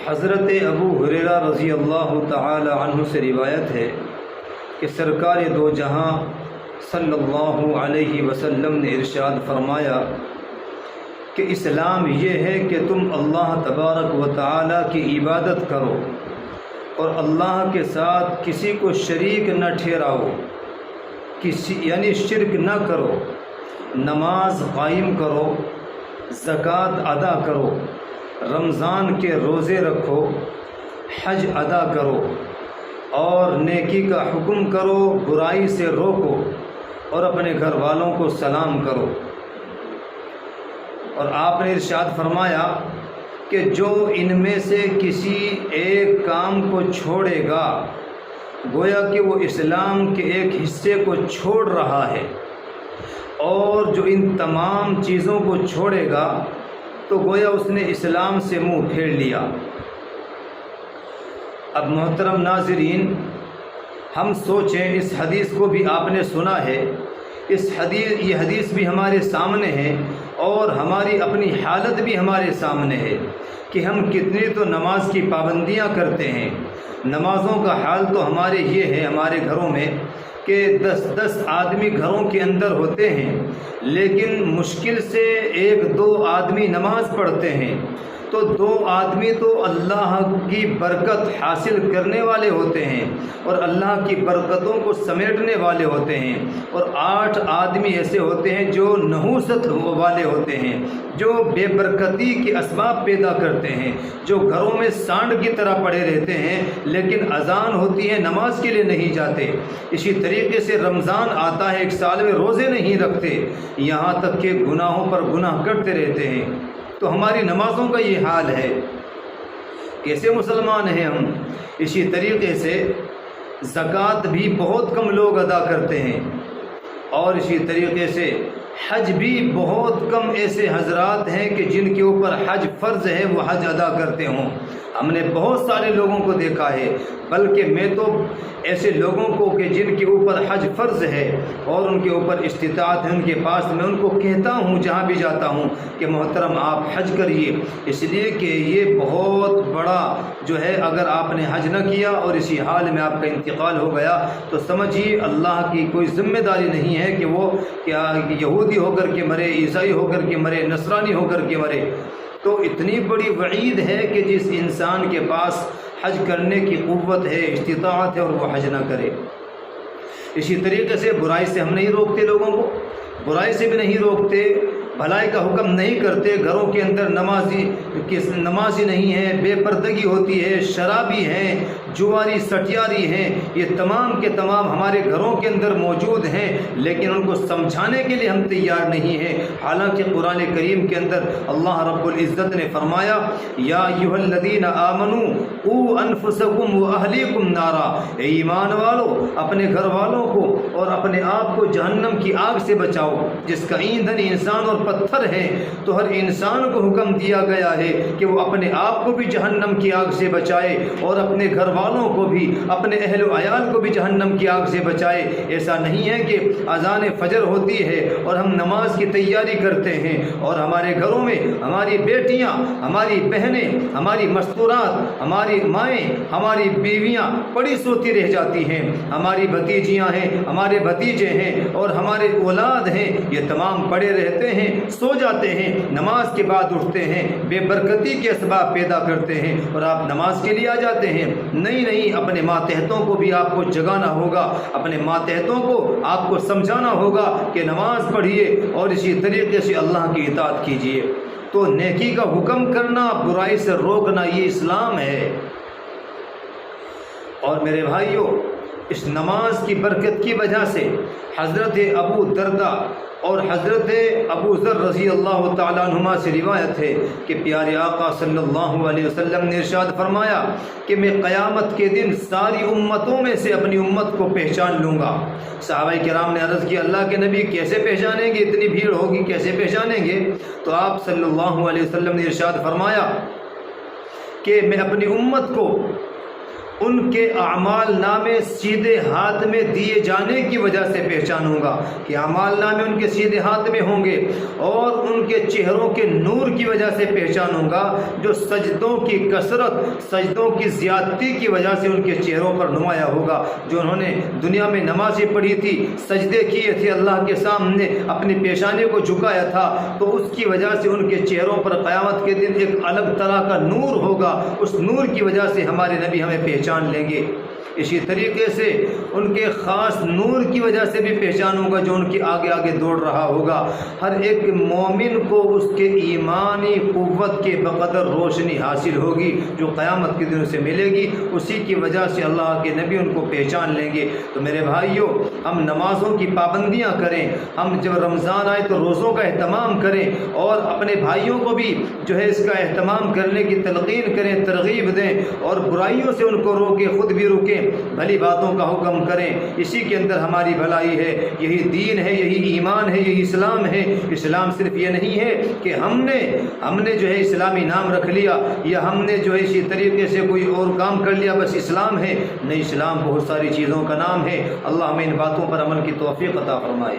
حضرت ابو ہریرہ رضی اللہ تعالی عنہ سے روایت ہے کہ سرکار دو جہاں صلی اللہ علیہ وسلم نے ارشاد فرمایا کہ اسلام یہ ہے کہ تم اللہ تبارک و تعالی کی عبادت کرو اور اللہ کے ساتھ کسی کو شریک نہ ٹھہراؤ، یعنی شرک نہ کرو، نماز قائم کرو، زکوٰۃ ادا کرو، رمضان کے روزے رکھو، حج ادا کرو اور نیکی کا حکم کرو، برائی سے روکو اور اپنے گھر والوں کو سلام کرو۔ اور آپ نے ارشاد فرمایا کہ جو ان میں سے کسی ایک کام کو چھوڑے گا گویا کہ وہ اسلام کے ایک حصے کو چھوڑ رہا ہے، اور جو ان تمام چیزوں کو چھوڑے گا تو گویا اس نے اسلام سے منہ پھیر لیا۔ اب محترم ناظرین، ہم سوچیں، اس حدیث کو بھی آپ نے سنا ہے، یہ حدیث بھی ہمارے سامنے ہے اور ہماری اپنی حالت بھی ہمارے سامنے ہے کہ ہم کتنی تو نماز کی پابندیاں کرتے ہیں۔ نمازوں کا حال تو ہمارے یہ ہے ہمارے گھروں میں کہ 10 آدمی گھروں کے اندر ہوتے ہیں، لیکن مشکل سے 1-2 آدمی نماز پڑھتے ہیں، تو 2 آدمی تو اللہ کی برکت حاصل کرنے والے ہوتے ہیں اور اللہ کی برکتوں کو سمیٹنے والے ہوتے ہیں، اور 8 آدمی ایسے ہوتے ہیں جو نحوست والے ہوتے ہیں، جو بے برکتی کے اسباب پیدا کرتے ہیں، جو گھروں میں سانڈ کی طرح پڑے رہتے ہیں لیکن اذان ہوتی ہے نماز کے لیے نہیں جاتے۔ اسی طریقے سے رمضان آتا ہے، 1 سال میں روزے نہیں رکھتے، یہاں تک کہ گناہوں پر گناہ کرتے رہتے ہیں۔ تو ہماری نمازوں کا یہ حال ہے، کیسے مسلمان ہیں ہم؟ اسی طریقے سے زکوٰۃ بھی بہت کم لوگ ادا کرتے ہیں، اور اسی طریقے سے حج بھی بہت کم ایسے حضرات ہیں کہ جن کے اوپر حج فرض ہے وہ حج ادا کرتے ہوں۔ ہم نے بہت سارے لوگوں کو دیکھا ہے، بلکہ میں تو ایسے لوگوں کو کہ جن کے اوپر حج فرض ہے اور ان کے اوپر استطاعت ہے ان کے پاس، میں ان کو کہتا ہوں جہاں بھی جاتا ہوں کہ محترم آپ حج کریے، اس لیے کہ یہ بہت بڑا جو ہے، اگر آپ نے حج نہ کیا اور اسی حال میں آپ کا انتقال ہو گیا تو سمجھیے اللہ کی کوئی ذمہ داری نہیں ہے کہ وہ کیا یہودی ہو کر کے مرے، عیسائی ہو کر کے مرے، نصرانی ہو کر کے مرے۔ تو اتنی بڑی وعید ہے کہ جس انسان کے پاس حج کرنے کی قوت ہے، استطاعت ہے، اور وہ حج نہ کرے۔ اسی طریقے سے برائی سے ہم نہیں روکتے، لوگوں کو برائی سے بھی نہیں روکتے، بھلائی کا حکم نہیں کرتے، گھروں کے اندر نمازی نہیں ہے، بے پردگی ہوتی ہے، شرابی ہیں، جواری سٹیاری ہیں، یہ تمام کے تمام ہمارے گھروں کے اندر موجود ہیں، لیکن ان کو سمجھانے کے لیے ہم تیار نہیں ہیں۔ حالانکہ قرآن کریم کے اندر اللہ رب العزت نے فرمایا، یا ایھا الذین آمنوا قوا انفسکم واہلیکم نارا، اے ایمان والو اپنے گھر والوں کو اور اپنے آپ کو جہنم کی آگ سے بچاؤ، جس کا ایندھن انسان اور پتھر ہے۔ تو ہر انسان کو حکم دیا گیا ہے کہ وہ اپنے آپ کو بھی جہنم کی آگ سے بچائے اور اپنے گھر والوں کو بھی، اپنے اہل و عیال کو بھی جہنم کی آگ سے بچائے۔ ایسا نہیں ہے کہ اذان فجر ہوتی ہے اور ہم نماز کی تیاری کرتے ہیں اور ہمارے گھروں میں ہماری بیٹیاں، ہماری بہنیں، ہماری مستورات، ہماری مائیں، ہماری بیویاں پڑی سوتی رہ جاتی ہیں، ہماری بھتیجیاں ہیں، ہمارے بھتیجے ہیں اور ہمارے اولاد ہیں، یہ تمام پڑے رہتے ہیں، سو جاتے ہیں، نماز کے بعد اٹھتے ہیں، بے برکتی کے اسباب پیدا کرتے ہیں، اور آپ نماز کے لیے آ جاتے ہیں۔ نہیں، اپنے ماتحتوں کو بھی آپ کو جگانا ہوگا، اپنے ماتحتوں کو آپ کو سمجھانا ہوگا کہ نماز پڑھیے اور اسی طریقے سے اللہ کی اطاعت کیجیے۔ تو نیکی کا حکم کرنا، برائی سے روکنا، یہ اسلام ہے۔ اور میرے بھائیوں، اس نماز کی برکت کی وجہ سے حضرت ابو درداء اور حضرت ابو ذر رضی اللہ تعالیٰ عنہما سے روایت ہے کہ پیارے آقا صلی اللہ علیہ وسلم نے ارشاد فرمایا کہ میں قیامت کے دن ساری امتوں میں سے اپنی امت کو پہچان لوں گا۔ صحابہ کرام نے عرض کی، اللہ کے نبی کیسے پہچانیں گے، اتنی بھیڑ ہوگی کیسے پہچانیں گے؟ تو آپ صلی اللہ علیہ وسلم نے ارشاد فرمایا کہ میں اپنی امت کو ان کے اعمال نامے سیدھے ہاتھ میں دیے جانے کی وجہ سے پہچانوں گا کہ اعمال نامے ان کے سیدھے ہاتھ میں ہوں گے، اور ان کے چہروں کے نور کی وجہ سے پہچانوں گا جو سجدوں کی کثرت، سجدوں کی زیادتی کی وجہ سے ان کے چہروں پر نمایاں ہوگا۔ جو انہوں نے دنیا میں نمازیں پڑھی تھی، سجدے کیے تھے، اللہ کے سامنے اپنی پیشانی کو جھکایا تھا، تو اس کی وجہ سے ان کے چہروں پر قیامت کے دن ایک الگ طرح کا نور ہوگا، اس نور کی وجہ سے ہمارے نبی ہمیں پہچان لیں گے۔ اسی طریقے سے ان کے خاص نور کی وجہ سے بھی پہچانوں گا جو ان کے آگے آگے دوڑ رہا ہوگا۔ ہر ایک مومن کو اس کے ایمانی قوت کے بقدر روشنی حاصل ہوگی جو قیامت کے دن سے ملے گی، اسی کی وجہ سے اللہ کے نبی ان کو پہچان لیں گے۔ تو میرے بھائیوں، ہم نمازوں کی پابندیاں کریں، ہم جب رمضان آئے تو روزوں کا اہتمام کریں، اور اپنے بھائیوں کو بھی جو ہے اس کا اہتمام کرنے کی تلقین کریں، ترغیب دیں، اور برائیوں سے ان کو روکیں، خود بھی رکیں، بھلی باتوں کا حکم کریں۔ اسی کے اندر ہماری بھلائی ہے، یہی دین ہے، یہی ایمان ہے، یہی اسلام ہے۔ اسلام صرف یہ نہیں ہے کہ ہم نے جو ہے اسلامی نام رکھ لیا، یا ہم نے جو ہے اسی طریقے سے کوئی اور کام کر لیا بس اسلام ہے، نہیں، اسلام بہت ساری چیزوں کا نام ہے۔ اللہ ہمیں ان باتوں پر عمل کی توفیق عطا فرمائے۔